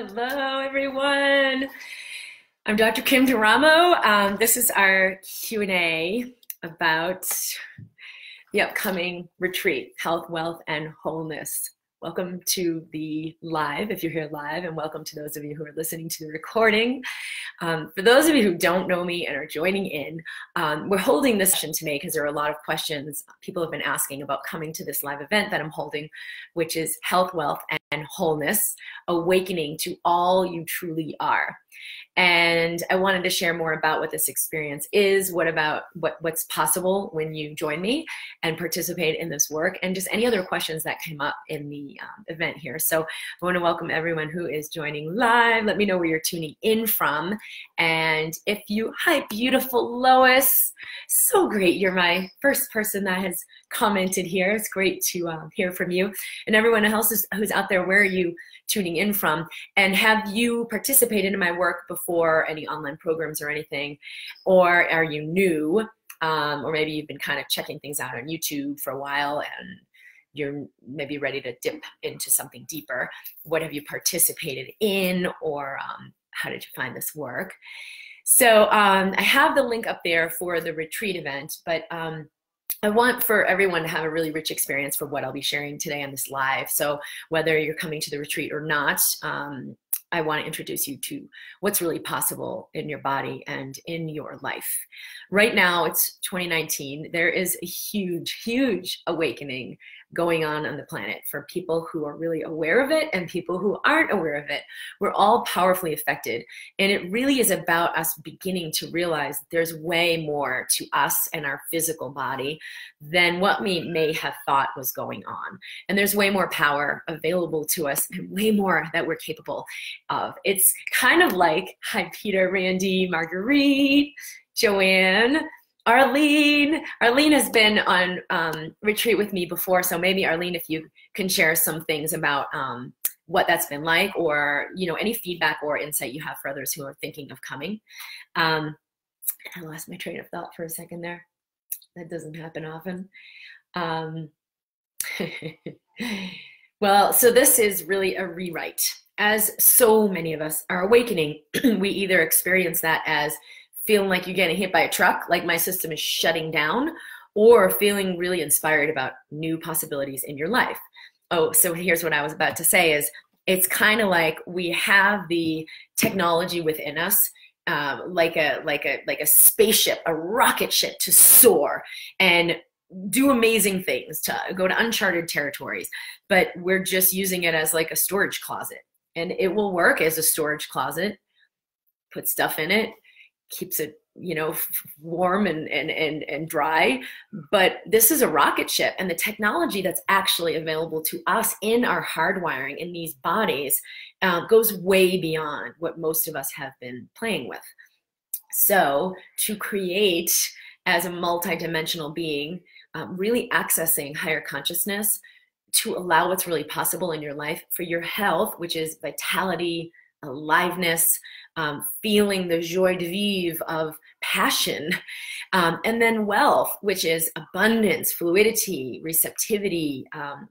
Hello, everyone. I'm Dr. Kim Duramo. This is our Q&A about the upcoming retreat, Health, Wealth, and Wholeness. Welcome to the live, if you're here live, and welcome to those of you who are listening to the recording. For those of you who don't know me and are joining in, we're holding this session today because there are a lot of questions people have been asking about coming to this live event that I'm holding, which is Health, Wealth, and Wholeness, Awakening to All You Truly Are. And I wanted to share more about what this experience is, what's possible when you join me and participate in this work, and just any other questions that came up in the event here. So I want to welcome everyone who is joining live. Let me know where you're tuning in from. And if you, hi, beautiful Lois. So great. You're my first person that has commented here. It's great to hear from you. And everyone else who's out there, where are you tuning in from? And have you participated in my work before, any online programs or anything? Or are you new? Or maybe you've been kind of checking things out on YouTube for a while and you're maybe ready to dip into something deeper. What have you participated in, or how did you find this work? So I have the link up there for the retreat event, but I want for everyone to have a really rich experience for what I'll be sharing today on this live. So whether you're coming to the retreat or not, I want to introduce you to what's really possible in your body and in your life. Right now, it's 2019. There is a huge, huge awakening going on the planet for people who are really aware of it and people who aren't aware of it. We're all powerfully affected. And it really is about us beginning to realize there's way more to us and our physical body than what we may have thought was going on. And there's way more power available to us and way more that we're capable of. It's kind of like, hi Peter, Randy, Marguerite, Joanne, Arlene. Arlene has been on retreat with me before, so maybe Arlene, if you can share some things about what that's been like, or any feedback or insight you have for others who are thinking of coming. I lost my train of thought for a second there. That doesn't happen often. Well, so this is really a rewrite. As so many of us are awakening, we either experience that as feeling like you're getting hit by a truck, like my system is shutting down, or feeling really inspired about new possibilities in your life. Oh, so here's what I was about to say is, it's kind of like we have the technology within us, like a spaceship, a rocket ship, to soar and do amazing things, to go to uncharted territories, but we're just using it as like a storage closet. And it will work as a storage closet, put stuff in it, keeps it, warm and dry. But this is a rocket ship, and the technology that's actually available to us in our hardwiring in these bodies goes way beyond what most of us have been playing with. So to create as a multidimensional being, really accessing higher consciousness to allow what's really possible in your life for your health, which is vitality, aliveness, feeling the joie de vivre of passion, and then wealth, which is abundance, fluidity, receptivity,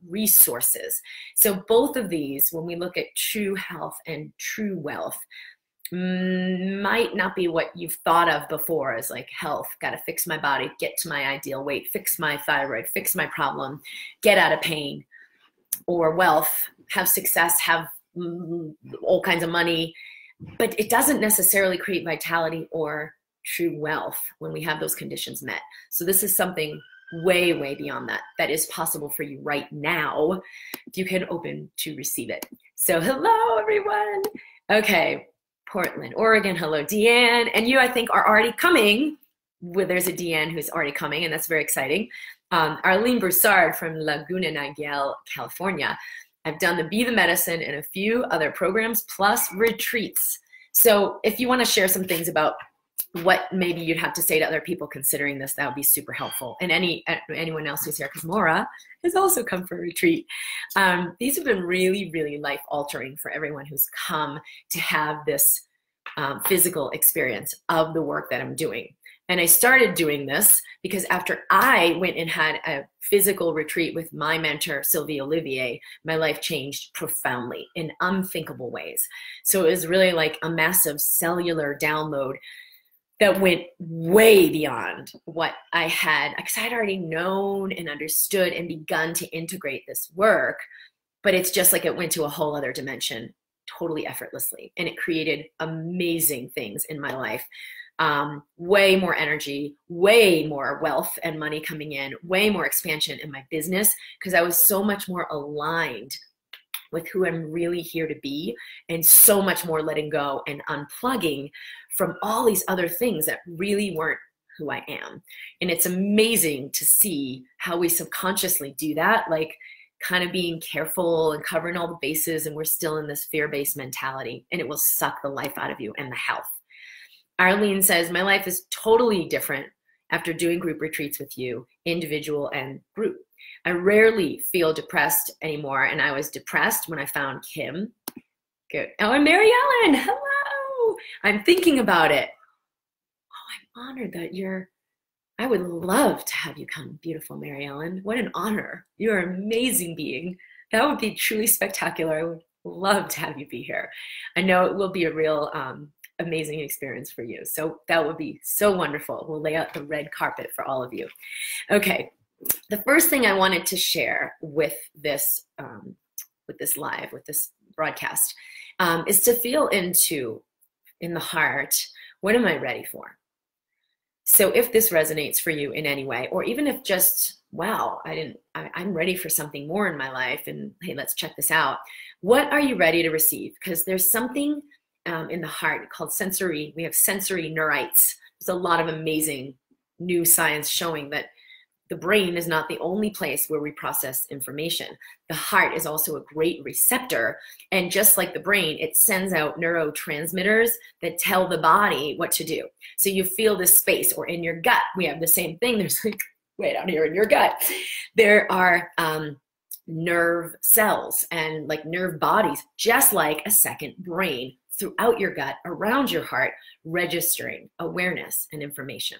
resources. So both of these, when we look at true health and true wealth, might not be what you've thought of before as like health, got to fix my body, get to my ideal weight, fix my thyroid, fix my problem, get out of pain. Or wealth, have success, have all kinds of money, but it doesn't necessarily create vitality or true wealth when we have those conditions met. So this is something way, way beyond that is possible for you right now if you can open to receive it. So hello, everyone. Okay, Portland, Oregon. Hello, Deanne. And you, I think, are already coming. Well, there's a Deanne who's already coming, and that's very exciting. Arlene Broussard from Laguna Niguel, California. I've done the Be the Medicine and a few other programs, plus retreats. So if you want to share some things about what maybe you'd have to say to other people considering this, that would be super helpful. And anyone else who's here, because Maura has also come for a retreat. These have been really, really life-altering for everyone who's come to have this physical experience of the work that I'm doing. And I started doing this because after I went and had a physical retreat with my mentor, Sylvie Olivier, my life changed profoundly in unthinkable ways. So it was really like a massive cellular download that went way beyond what I had, because I'd already known and understood and begun to integrate this work, but it's just like it went to a whole other dimension totally effortlessly. And it created amazing things in my life. Way more energy, way more wealth and money coming in, way more expansion in my business, because I was so much more aligned with who I'm really here to be, and so much more letting go and unplugging from all these other things that really weren't who I am. And it's amazing to see how we subconsciously do that, like kind of being careful and covering all the bases, and we're still in this fear-based mentality, and it will suck the life out of you and the health. Arlene says, my life is totally different after doing group retreats with you, individual and group. I rarely feel depressed anymore, and I was depressed when I found Kim. Good. Oh, and Mary Ellen, hello. I'm thinking about it. Oh, I'm honored that I would love to have you come, beautiful Mary Ellen. What an honor. You're an amazing being. That would be truly spectacular. I would love to have you be here. I know it will be a real amazing experience for you. So that would be so wonderful. We'll lay out the red carpet for all of you. Okay. The first thing I wanted to share with this broadcast, is to feel in the heart, what am I ready for? So if this resonates for you in any way, or even if just, wow, I'm ready for something more in my life, and hey, let's check this out. What are you ready to receive? Because there's something in the heart called sensory. We have sensory neurites. There's a lot of amazing new science showing that the brain is not the only place where we process information. The heart is also a great receptor. And just like the brain, it sends out neurotransmitters that tell the body what to do. So you feel this space, or in your gut, we have the same thing. There's like way down here in your gut, there are nerve cells and like nerve bodies, just like a second brain throughout your gut, around your heart, registering awareness and information.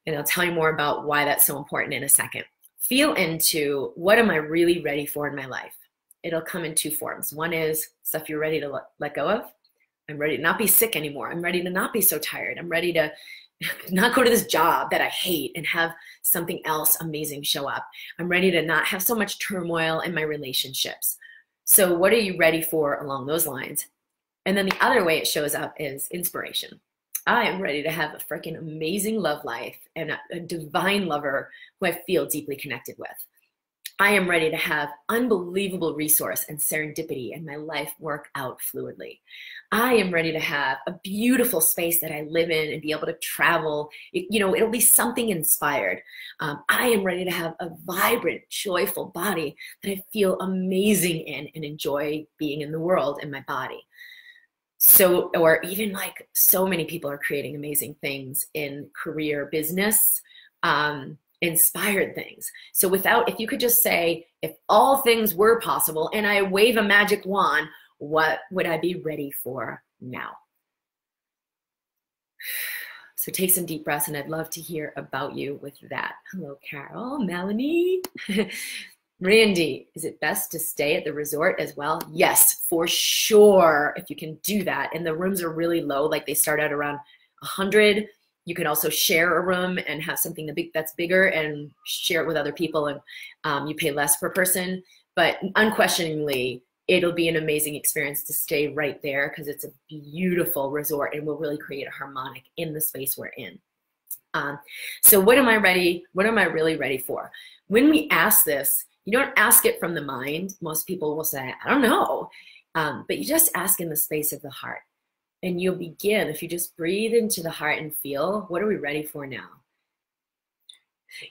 And I'll tell you more about why that's so important in a second. Feel into, what am I really ready for in my life? It'll come in two forms. One is stuff you're ready to let go of. I'm ready to not be sick anymore. I'm ready to not be so tired. I'm ready to not go to this job that I hate and have something else amazing show up. I'm ready to not have so much turmoil in my relationships. So what are you ready for along those lines? And then the other way it shows up is inspiration. I am ready to have a freaking amazing love life and a divine lover who I feel deeply connected with. I am ready to have unbelievable resource and serendipity and my life work out fluidly. I am ready to have a beautiful space that I live in and be able to travel. It'll be something inspired. I am ready to have a vibrant, joyful body that I feel amazing in and enjoy being in the world in my body. So, or even like so many people are creating amazing things in career, business, inspired things. So if you could just say, if all things were possible and I wave a magic wand, what would I be ready for now? So take some deep breaths, and I'd love to hear about you with that. Hello, Carol, Melanie. Randy, is it best to stay at the resort as well? Yes, for sure, if you can do that. And the rooms are really low, like they start out around 100. You can also share a room and have something that's bigger and share it with other people, and you pay less per person. But unquestioningly, it'll be an amazing experience to stay right there, because it's a beautiful resort and will really create a harmonic in the space we're in. So what am I ready? What am I really ready for? When we ask this, you don't ask it from the mind. Most people will say, I don't know. But you just ask in the space of the heart. And you'll begin, if you just breathe into the heart and feel, what are we ready for now?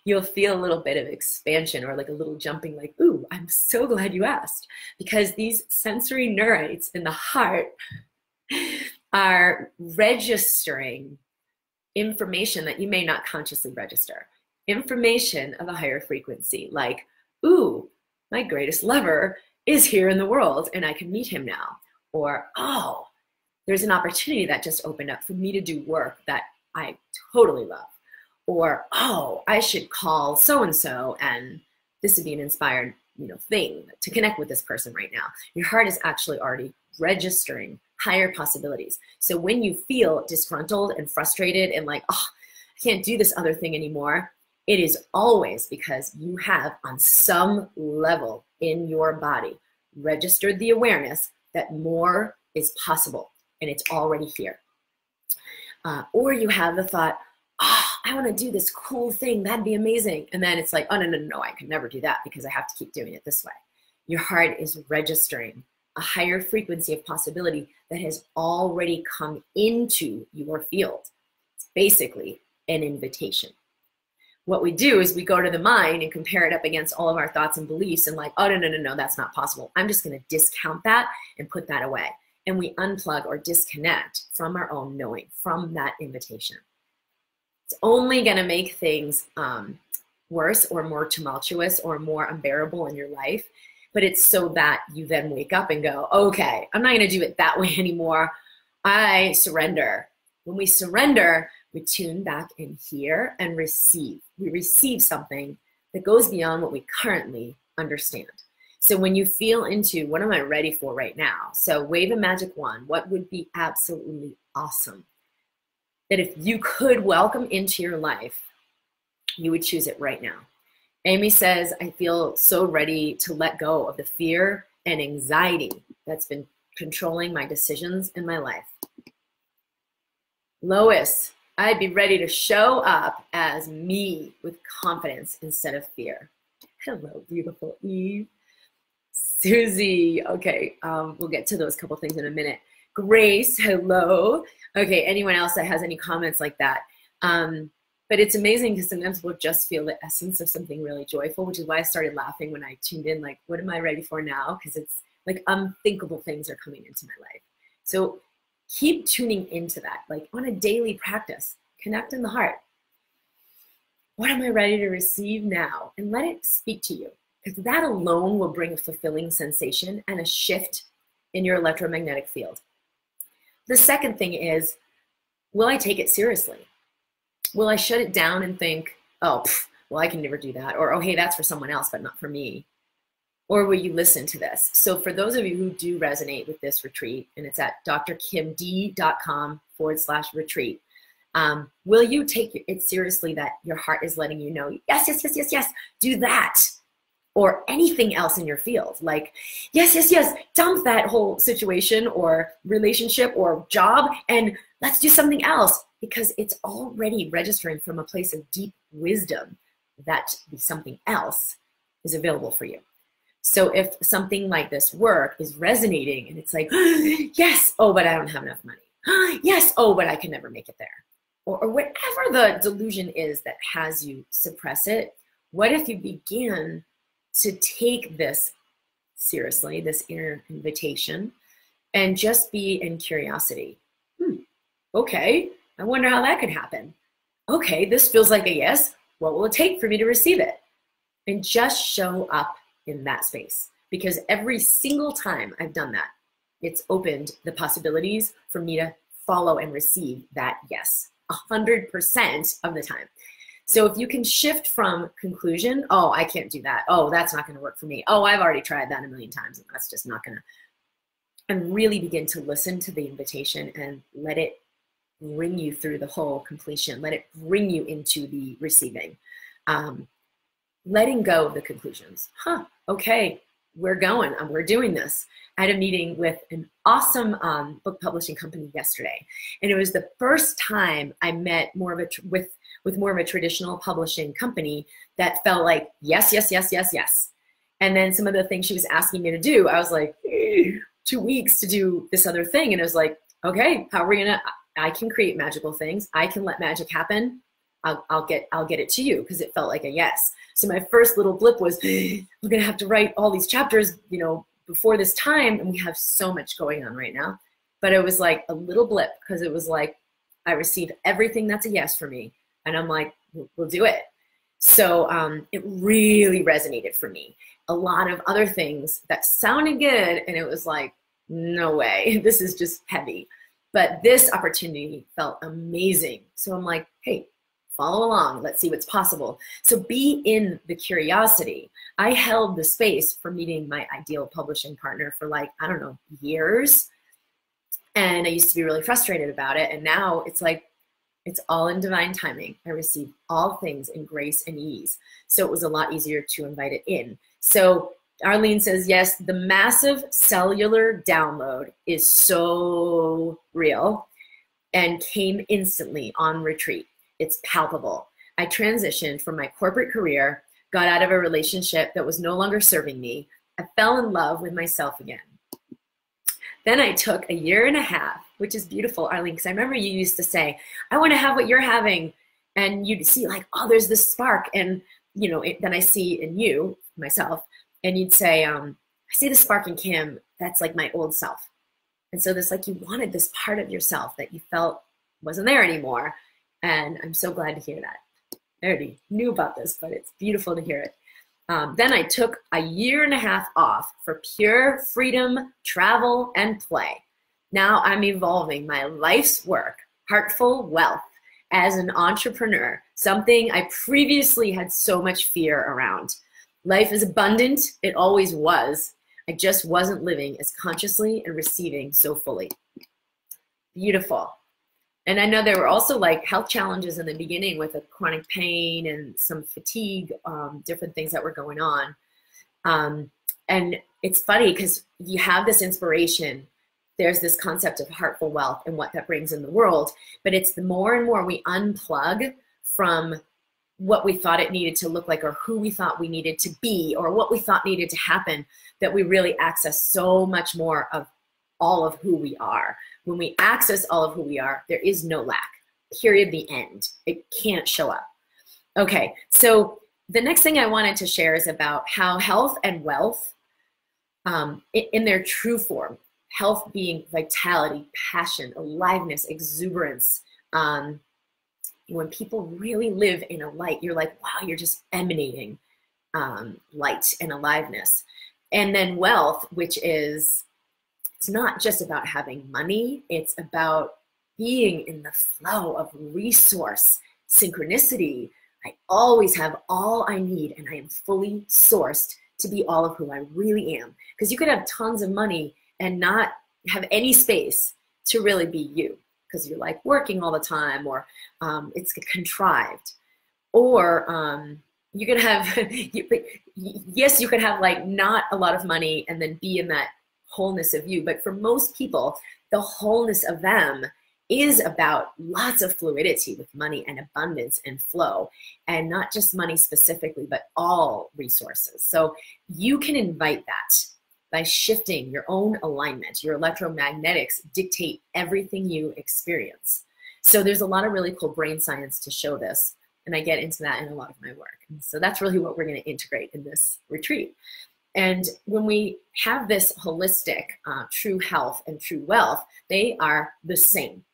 You'll feel a little bit of expansion, or like a little jumping, like, ooh, I'm so glad you asked. Because these sensory neurites in the heart are registering information that you may not consciously register. Information of a higher frequency, like, ooh, my greatest lover is here in the world and I can meet him now. Or, oh, there's an opportunity that just opened up for me to do work that I totally love. Or, oh, I should call so-and-so and this would be an inspired, thing to connect with this person right now. Your heart is actually already registering higher possibilities. So when you feel disgruntled and frustrated and like, oh, I can't do this other thing anymore, it is always because you have on some level in your body registered the awareness that more is possible and it's already here. Or you have the thought, oh, I want to do this cool thing. That'd be amazing. And then it's like, oh, no, I can never do that because I have to keep doing it this way. Your heart is registering a higher frequency of possibility that has already come into your field. It's basically an invitation. What we do is we go to the mind and compare it up against all of our thoughts and beliefs and like, oh, no, that's not possible. I'm just going to discount that and put that away. And we unplug or disconnect from our own knowing, from that invitation. It's only going to make things worse or more tumultuous or more unbearable in your life. But it's so that you then wake up and go, okay, I'm not going to do it that way anymore. I surrender. When we surrender, we tune back in here and receive. We receive something that goes beyond what we currently understand. So when you feel into, what am I ready for right now? So wave a magic wand. What would be absolutely awesome? That if you could welcome into your life, you would choose it right now. Amy says, I feel so ready to let go of the fear and anxiety that's been controlling my decisions in my life. Lois, I'd be ready to show up as me with confidence instead of fear. Hello, beautiful Eve. Susie, okay, we'll get to those couple things in a minute. Grace, hello. Okay, anyone else that has any comments like that? But it's amazing because sometimes we'll just feel the essence of something really joyful, which is why I started laughing when I tuned in, like, what am I ready for now? Because it's like unthinkable things are coming into my life. So keep tuning into that, like on a daily practice, connect in the heart. What am I ready to receive now? And let it speak to you, because that alone will bring a fulfilling sensation and a shift in your electromagnetic field. The second thing is, will I take it seriously? Will I shut it down and think, oh, well, I can never do that. Or, oh, hey, that's for someone else, but not for me. Or will you listen to this? So for those of you who do resonate with this retreat, and it's at drkimd.com/retreat, will you take it seriously that your heart is letting you know, yes, do that. Or anything else in your field, like, yes, dump that whole situation or relationship or job and let's do something else, because it's already registering from a place of deep wisdom that something else is available for you. So if something like this work is resonating and it's like, yes, oh, but I don't have enough money. Yes, oh, but I can never make it there. Or whatever the delusion is that has you suppress it, what if you begin to take this seriously, this inner invitation, and just be in curiosity? Okay, I wonder how that could happen. Okay, this feels like a yes. What will it take for me to receive it? And just show up in that space. Because every single time I've done that, it's opened the possibilities for me to follow and receive that yes, 100% of the time. So if you can shift from conclusion, oh, I can't do that. Oh, that's not going to work for me. Oh, I've already tried that a million times and that's just not going to. And really begin to listen to the invitation and let it bring you through the whole completion. Let it bring you into the receiving. Letting go of the conclusions. Okay, we're going. We're doing this. I had a meeting with an awesome book publishing company yesterday. And it was the first time I met with more of a traditional publishing company that felt like, yes. And then some of the things she was asking me to do, I was like, 2 weeks to do this other thing. And it was like, okay, how are we gonna, I can create magical things. I can let magic happen. I'll get it to you, because it felt like a yes. So my first little blip was, we're gonna have to write all these chapters, before this time, and we have so much going on right now. But it was like a little blip, because it was like, I received everything that's a yes for me. And I'm like, we'll do it. So it really resonated for me. A lot of other things that sounded good, and it was like, no way, this is just heavy. But this opportunity felt amazing. So I'm like, hey, follow along. Let's see what's possible. So be in the curiosity. I held the space for meeting my ideal publishing partner for like, I don't know, years. And I used to be really frustrated about it. And now it's like, it's all in divine timing. I receive all things in grace and ease. So it was a lot easier to invite it in. So Arlene says, yes, the massive cellular download is so real and came instantly on retreat. It's palpable. I transitioned from my corporate career, got out of a relationship that was no longer serving me. I fell in love with myself again. Then I took a year and a half, which is beautiful, Arlene, because I remember you used to say, I want to have what you're having. And you'd see like, oh, there's this spark. And, you know, then I see in you, myself, and you'd say, I see the spark in Kim. That's like my old self. And so this, like, you wanted this part of yourself that you felt wasn't there anymore. And I'm so glad to hear that. I already knew about this, but it's beautiful to hear it. Then I took a year and a half off for pure freedom, travel, and play. Now I'm evolving my life's work, Heartful Wealth, as an entrepreneur, something I previously had so much fear around. Life is abundant. It always was. I just wasn't living as consciously and receiving so fully. Beautiful. And I know there were also like health challenges in the beginning with a chronic pain and some fatigue, different things that were going on. And it's funny because you have this inspiration. There's this concept of heartful wealth and what that brings in the world. But it's the more and more we unplug from what we thought it needed to look like or who we thought we needed to be or what we thought needed to happen that we really access so much more of all of who we are. When we access all of who we are, there is no lack, period, the end. It can't show up. Okay, so the next thing I wanted to share is about how health and wealth, in their true form, health being vitality, passion, aliveness, exuberance. When people really live in a light, you're like, wow, you're just emanating light and aliveness. And then wealth, which is, it's not just about having money, it's about being in the flow of resource, synchronicity. I always have all I need and I am fully sourced to be all of who I really am. Because you could have tons of money and not have any space to really be you because you're like working all the time or it's contrived. Or you could have, yes, you could have like not a lot of money and then be in that wholeness of you. But for most people, the wholeness of them is about lots of fluidity with money and abundance and flow, and not just money specifically, but all resources. So you can invite that by shifting your own alignment. Your electromagnetics dictate everything you experience. So there's a lot of really cool brain science to show this, and I get into that in a lot of my work. And so that's really what we're going to integrate in this retreat. And when we have this holistic true health and true wealth, they are the same.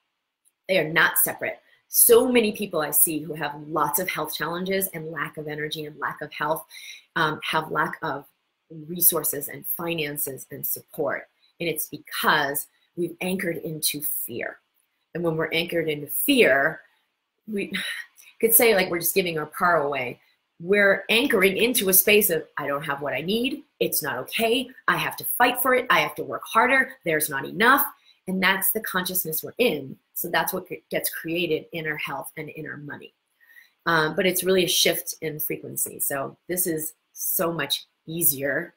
They are not separate. So many people I see who have lots of health challenges and lack of energy and lack of health have lack of resources and finances and support. And it's because we've anchored into fear. And when we're anchored into fear, we could say like we're just giving our power away. We're anchoring into a space of, I don't have what I need. It's not okay. I have to fight for it. I have to work harder. There's not enough. And that's the consciousness we're in. So that's what gets created in our health and in our money. But it's really a shift in frequency. So this is so much easier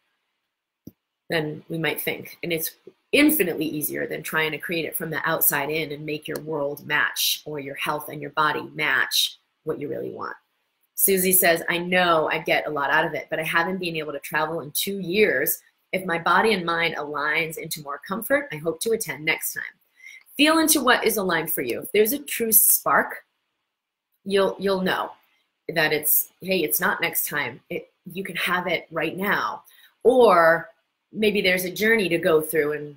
than we might think. And it's infinitely easier than trying to create it from the outside in and make your world match or your health and your body match what you really want. Susie says, I know I get a lot out of it, but I haven't been able to travel in 2 years. If my body and mind aligns into more comfort, I hope to attend next time. Feel into what is aligned for you. If there's a true spark, you'll know that it's, hey, it's not next time. You can have it right now. Or maybe there's a journey to go through.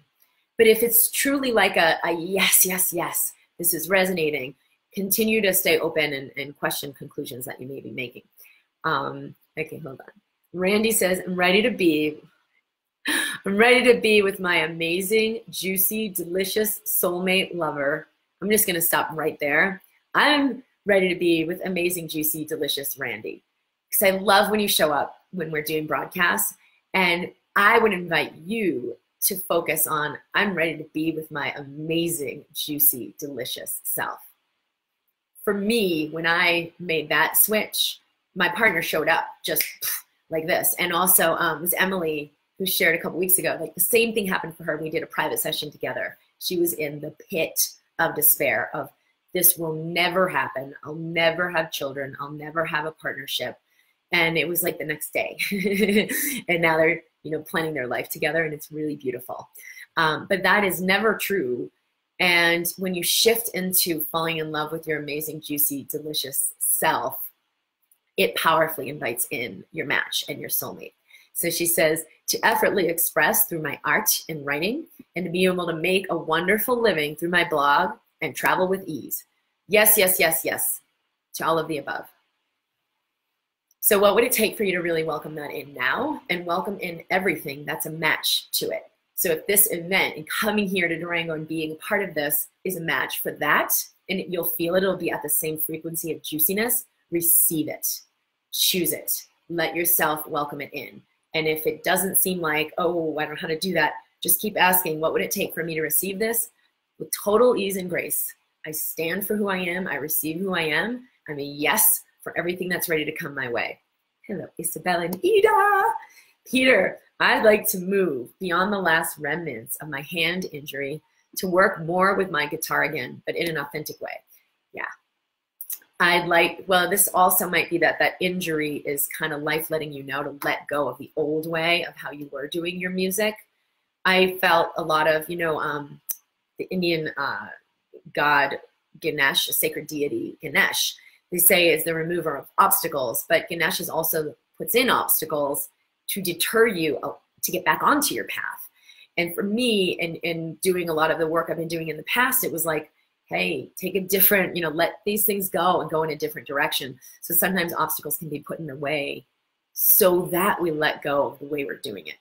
But if it's truly like a yes, yes, yes, this is resonating, continue to stay open and question conclusions that you may be making. Okay, hold on. Randy says, I'm ready to be. I'm ready to be with my amazing, juicy, delicious soulmate lover. I'm just going to stop right there. I'm ready to be with amazing, juicy, delicious Randy. Because I love when you show up when we're doing broadcasts. And I would invite you to focus on, I'm ready to be with my amazing, juicy, delicious self. For me, when I made that switch, my partner showed up just like this. And also it was Emily who shared a couple weeks ago, like the same thing happened for her. We did a private session together. She was in the pit of despair of, this will never happen. I'll never have children. I'll never have a partnership. And it was like the next day. And now they're, planning their life together, and it's really beautiful. But that is never true. And when you shift into falling in love with your amazing, juicy, delicious self, it powerfully invites in your match and your soulmate. So she says, to effortlessly express through my art and writing, and to be able to make a wonderful living through my blog and travel with ease. Yes, yes, yes, yes, to all of the above. So what would it take for you to really welcome that in now and welcome in everything that's a match to it? So if this event and coming here to Durango and being a part of this is a match for that, and you'll feel it, it'll be at the same frequency of juiciness, receive it, choose it, let yourself welcome it in. And if it doesn't seem like, oh, I don't know how to do that, just keep asking, what would it take for me to receive this? With total ease and grace. I stand for who I am. I receive who I am. I'm a yes for everything that's ready to come my way. Hello, Isabella and Ida. Peter, I'd like to move beyond the last remnants of my hand injury to work more with my guitar again, but in an authentic way. Yeah. This also might be that injury is kind of life letting you know to let go of the old way of how you were doing your music. I felt a lot of, the Indian god Ganesh, a sacred deity Ganesh, they say is the remover of obstacles, but Ganesh is also puts in obstacles to deter you to get back onto your path. And for me, in doing a lot of the work I've been doing in the past, it was like, hey, take a different, let these things go and go in a different direction. So sometimes obstacles can be put in the way so that we let go of the way we're doing it.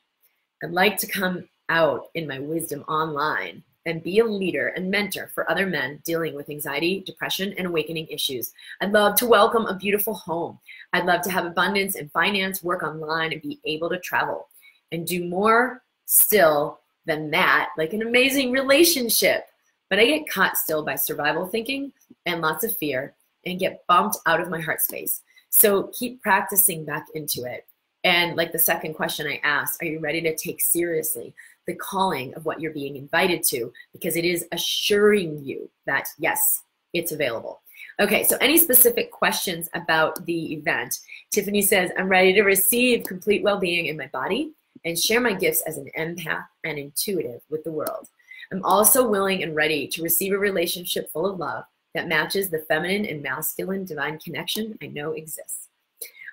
I'd like to come out in my wisdom online and be a leader and mentor for other men dealing with anxiety, depression, and awakening issues. I'd love to welcome a beautiful home. I'd love to have abundance and finance, work online, and be able to travel and do more still than that, like an amazing relationship. But I get caught still by survival thinking and lots of fear and get bumped out of my heart space. So keep practicing back into it. And like the second question I asked, are you ready to take seriously the calling of what you're being invited to? Because it is assuring you that, yes, it's available. Okay, so any specific questions about the event? Tiffany says, I'm ready to receive complete well-being in my body and share my gifts as an empath and intuitive with the world. I'm also willing and ready to receive a relationship full of love that matches the feminine and masculine divine connection I know exists.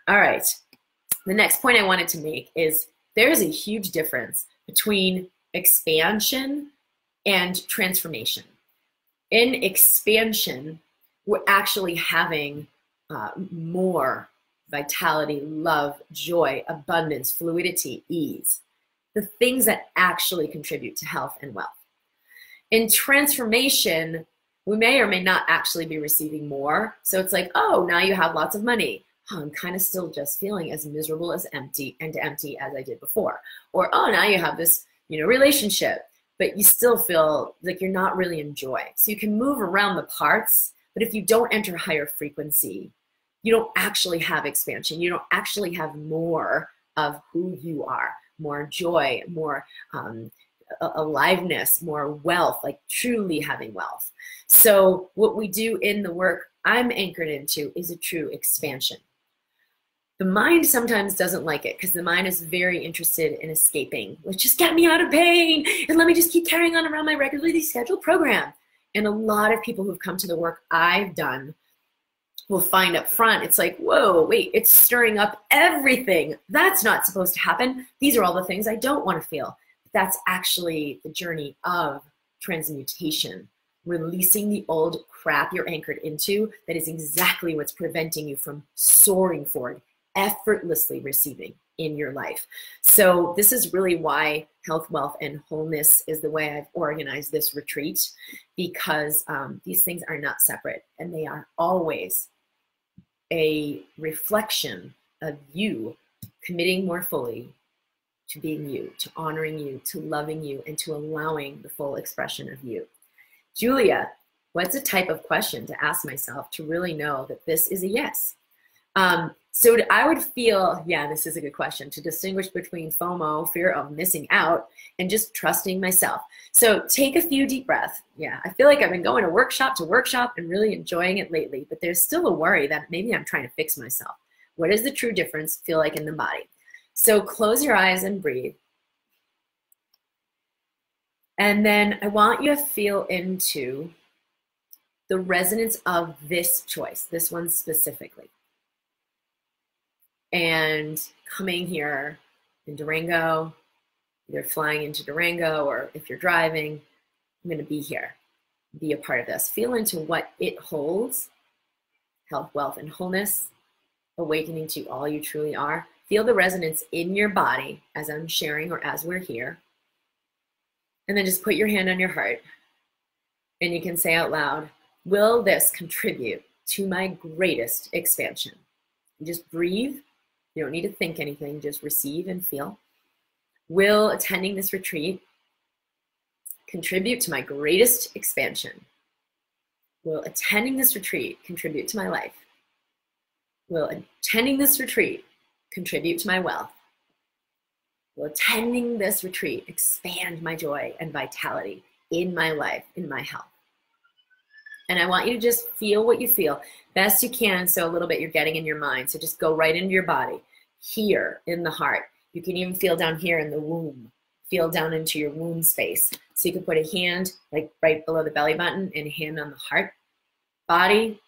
All right, the next point I wanted to make is there's a huge difference between expansion and transformation. In expansion, we're actually having more vitality, love, joy, abundance, fluidity, ease, the things that actually contribute to health and wealth. In transformation, we may or may not actually be receiving more. So it's like, oh, now you have lots of money. Oh, I'm kind of still just feeling as miserable as empty as I did before. Or, oh, now you have this, relationship, but you still feel like you're not really in joy. So you can move around the parts, but if you don't enter higher frequency, you don't actually have expansion. You don't actually have more of who you are, more joy, more aliveness, more wealth, like truly having wealth. So what we do in the work I'm anchored into is a true expansion. The mind sometimes doesn't like it because the mind is very interested in escaping. Let's just get me out of pain and let me just keep carrying on around my regularly scheduled program. And a lot of people who've come to the work I've done will find up front, it's like, whoa, wait, it's stirring up everything. That's not supposed to happen. These are all the things I don't want to feel. That's actually the journey of transmutation, releasing the old crap you're anchored into that is exactly what's preventing you from soaring forward, effortlessly receiving in your life. So this is really why health, wealth, and wholeness is the way I've organized this retreat, because these things are not separate, and they are always a reflection of you committing more fully to being you, to honoring you, to loving you, and to allowing the full expression of you. Julia, what's a type of question to ask myself to really know that this is a yes? So I would feel, yeah, this is a good question, to distinguish between FOMO, fear of missing out, and just trusting myself. So take a few deep breaths. Yeah, I feel like I've been going to workshop and really enjoying it lately, but there's still a worry that maybe I'm trying to fix myself. What does the true difference feel like in the body? So close your eyes and breathe. And then I want you to feel into the resonance of this choice, this one specifically. And coming here in Durango, either flying into Durango, or if you're driving, I'm going to be here, be a part of this. Feel into what it holds: health, wealth, and wholeness, awakening to all you truly are. Feel the resonance in your body as I'm sharing or as we're here. And then just put your hand on your heart, and you can say out loud, will this contribute to my greatest expansion? You just breathe. You don't need to think anything, just receive and feel. Will attending this retreat contribute to my greatest expansion? Will attending this retreat contribute to my life? Will attending this retreat contribute to my wealth? Will attending this retreat expand my joy and vitality in my life, in my health? And I want you to just feel what you feel best you can. So a little bit you're getting in your mind. So just go right into your body, here in the heart. You can even feel down here in the womb. Feel down into your womb space. So you can put a hand like right below the belly button and a hand on the heart. Body,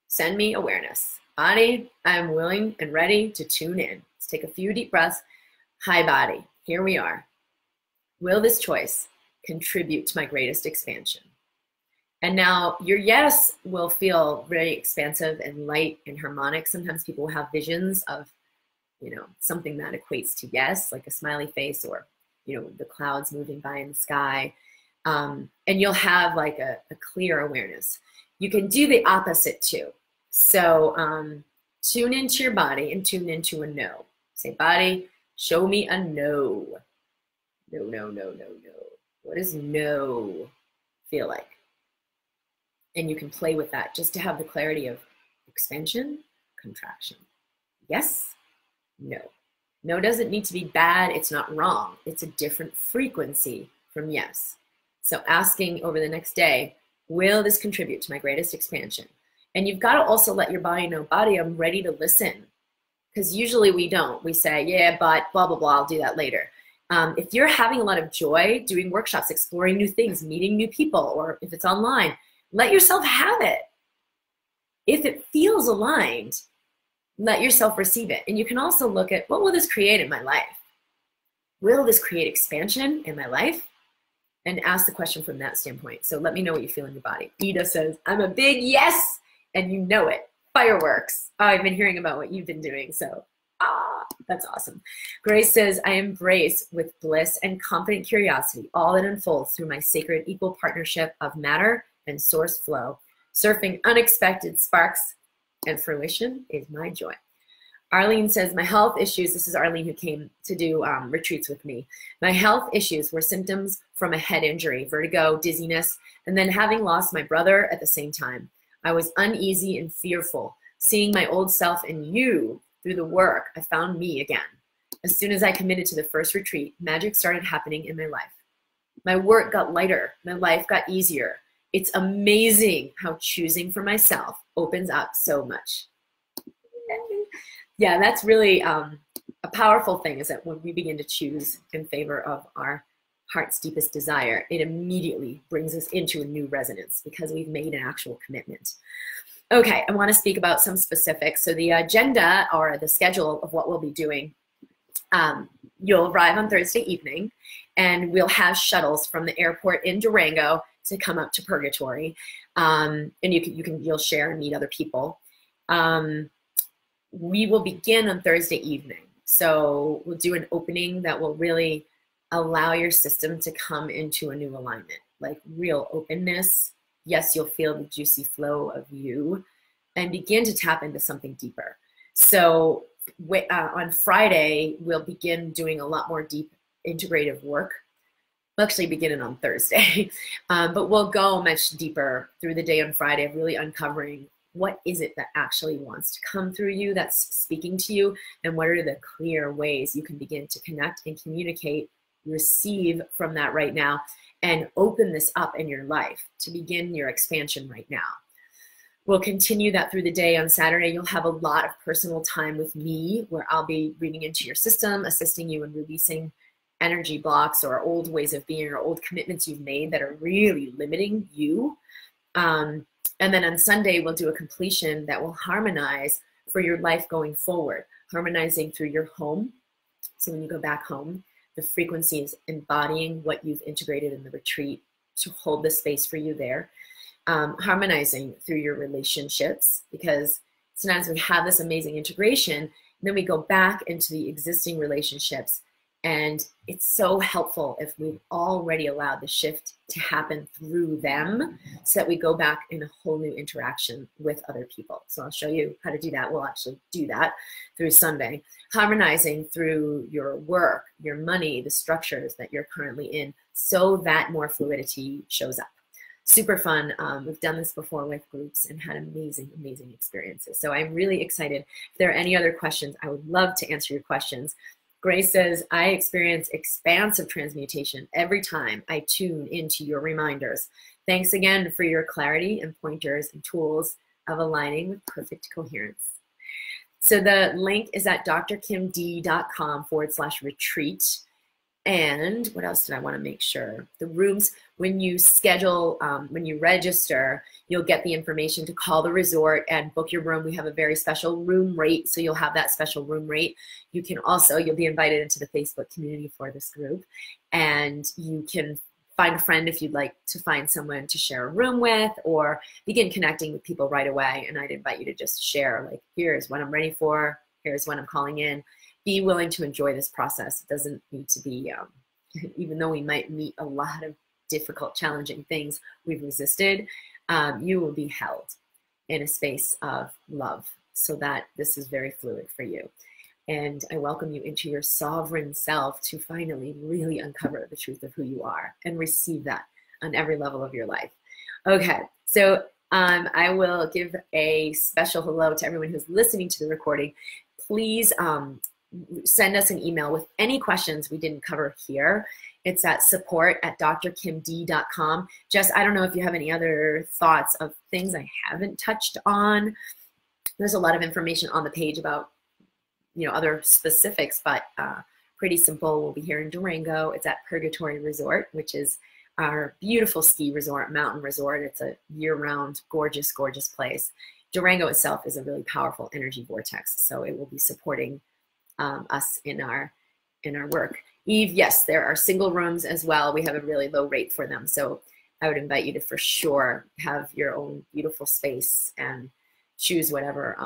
send me awareness. Body, I'm willing and ready to tune in. Let's take a few deep breaths. Hi, body. Here we are. Will this choice contribute to my greatest expansion? And now your yes will feel very expansive and light and harmonic. Sometimes people will have visions of, something that equates to yes, like a smiley face, or, the clouds moving by in the sky. And you'll have like a clear awareness. You can do the opposite too. So tune into your body and tune into a no. Say, body, show me a no. No, no, no, no, no. What does no feel like? And you can play with that just to have the clarity of expansion, contraction. Yes, no. No doesn't need to be bad. It's not wrong. It's a different frequency from yes. So asking over the next day, will this contribute to my greatest expansion? And you've got to also let your body know, body, I'm ready to listen. Because usually we don't. We say, yeah, but blah, blah, blah, I'll do that later. If you're having a lot of joy doing workshops, exploring new things, meeting new people, or if it's online, let yourself have it. If it feels aligned, let yourself receive it. And you can also look at, what will this create in my life? Will this create expansion in my life? And ask the question from that standpoint. So let me know what you feel in your body. Ida says, I'm a big yes, and you know it. Fireworks. Oh, I've been hearing about what you've been doing, so that's awesome. Grace says, I embrace with bliss and confident curiosity all that unfolds through my sacred equal partnership of matter and source flow. Surfing unexpected sparks and fruition is my joy. Arlene says, my health issues, this is Arlene who came to do retreats with me. My health issues were symptoms from a head injury, vertigo, dizziness, and then having lost my brother at the same time. I was uneasy and fearful. Seeing my old self in you through the work, I found me again. As soon as I committed to the first retreat, magic started happening in my life. My work got lighter. My life got easier. It's amazing how choosing for myself opens up so much. Yeah, that's really a powerful thing, is that when we begin to choose in favor of our heart's deepest desire, it immediately brings us into a new resonance because we've made an actual commitment. Okay, I want to speak about some specifics. So the agenda, or the schedule of what we'll be doing, you'll arrive on Thursday evening, and we'll have shuttles from the airport in Durango to come up to Purgatory, and you'll share and meet other people. we will begin on Thursday evening. So we'll do an opening that will really allow your system to come into a new alignment, like real openness. Yes, you'll feel the juicy flow of you and begin to tap into something deeper. So on Friday, we'll begin doing a lot more deep integrative work. We'll actually begin it on Thursday, but we'll go much deeper through the day on Friday of really uncovering what is it that actually wants to come through you, that's speaking to you, and what are the clear ways you can begin to connect and communicate, receive from that right now, and open this up in your life to begin your expansion right now. We'll continue that through the day. On Saturday, you'll have a lot of personal time with me where I'll be reading into your system, assisting you in releasing energy blocks or old ways of being or old commitments you've made that are really limiting you. And then on Sunday, we'll do a completion that will harmonize for your life going forward, harmonizing through your home. So when you go back home, the frequency is embodying what you've integrated in the retreat to hold the space for you there. Harmonizing through your relationships, because sometimes we have this amazing integration, and then we go back into the existing relationships, and it's so helpful if we've already allowed the shift to happen through them so that we go back in a whole new interaction with other people. So I'll show you how to do that. We'll actually do that through Sunday. Harmonizing through your work, your money, the structures that you're currently in, so that more fluidity shows up. Super fun. We've done this before with groups and had amazing, amazing experiences. So I'm really excited. If there are any other questions, I would love to answer your questions. Grace says, I experience expansive transmutation every time I tune into your reminders. Thanks again for your clarity and pointers and tools of aligning with perfect coherence. So the link is at drkimd.com/retreat. And what else did I want to make sure? The rooms, when you schedule, when you register, you'll get the information to call the resort and book your room. We have a very special room rate, so you'll have that special room rate. You can also, you'll be invited into the Facebook community for this group, and you can find a friend if you'd like to find someone to share a room with, or begin connecting with people right away. And I'd invite you to just share, like, here's what I'm ready for, here's when I'm calling in. Be willing to enjoy this process. It doesn't need to be, even though we might meet a lot of difficult, challenging things we've resisted, you will be held in a space of love so that this is very fluid for you. And I welcome you into your sovereign self to finally really uncover the truth of who you are and receive that on every level of your life. Okay, so I will give a special hello to everyone who's listening to the recording. Please send us an email with any questions we didn't cover here. It's at support@drkimd.com. Jess, I don't know if you have any other thoughts of things I haven't touched on. There's a lot of information on the page about, other specifics, but pretty simple. We'll be here in Durango. It's at Purgatory Resort, which is our beautiful ski resort, mountain resort. It's a year-round, gorgeous, gorgeous place. Durango itself is a really powerful energy vortex, so it will be supporting us in our work. Eve, yes, there are single rooms as well. We have a really low rate for them, so I would invite you to for sure have your own beautiful space and choose whatever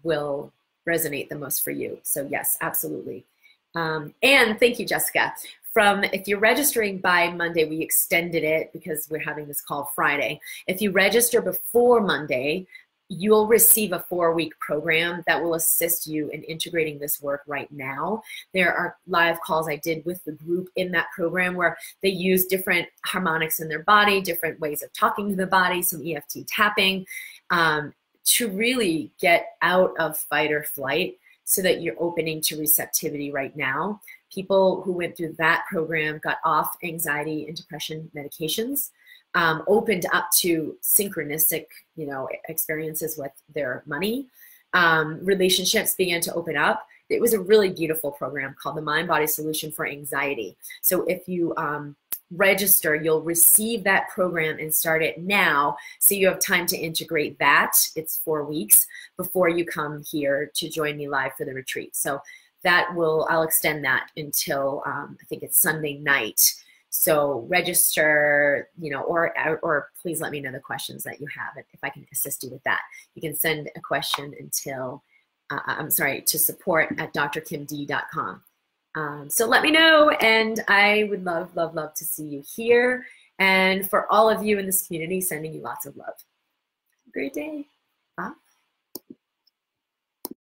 will resonate the most for you. So yes, absolutely. And thank you, Jessica. If you're registering by Monday, we extended it because we're having this call Friday. If you register before Monday, you'll receive a 4-week program that will assist you in integrating this work right now. There are live calls I did with the group in that program where they use different harmonics in their body, different ways of talking to the body, some EFT tapping, to really get out of fight or flight so that you're opening to receptivity right now. People who went through that program got off anxiety and depression medications, opened up to synchronistic, experiences with their money. Relationships began to open up. It was a really beautiful program called the Mind Body Solution for Anxiety. So if you register, you'll receive that program and start it now. So you have time to integrate that. It's 4 weeks before you come here to join me live for the retreat. So I'll extend that until I think it's Sunday night. So register, or please let me know the questions that you have if I can assist you with that. You can send a question until I'm sorry, to support at drkimd.com. So let me know, and I would love, love, love to see you here. And for all of you in this community, sending you lots of love. Have a great day.